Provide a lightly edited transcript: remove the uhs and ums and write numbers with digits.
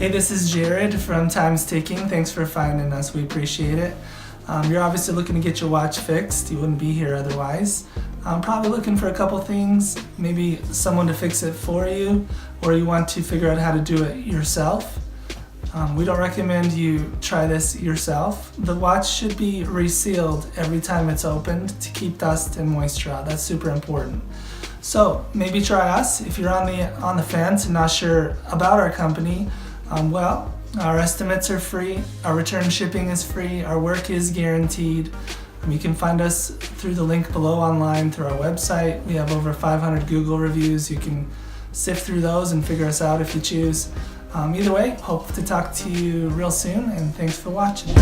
Hey, this is Jared from Time's Ticking. Thanks for finding us. We appreciate it. You're obviously looking to get your watch fixed. You wouldn't be here otherwise. Probably looking for a couple things, maybe someone to fix it for you, or you want to figure out how to do it yourself. We don't recommend you try this yourself. The watch should be resealed every time it's opened to keep dust and moisture out. That's super important. So maybe try us. If you're on the fence and not sure about our company, our estimates are free, our return shipping is free, our work is guaranteed. You can find us through the link below online through our website. We have over 500 Google reviews. You can sift through those and figure us out if you choose. Either way, hope to talk to you real soon, and thanks for watching.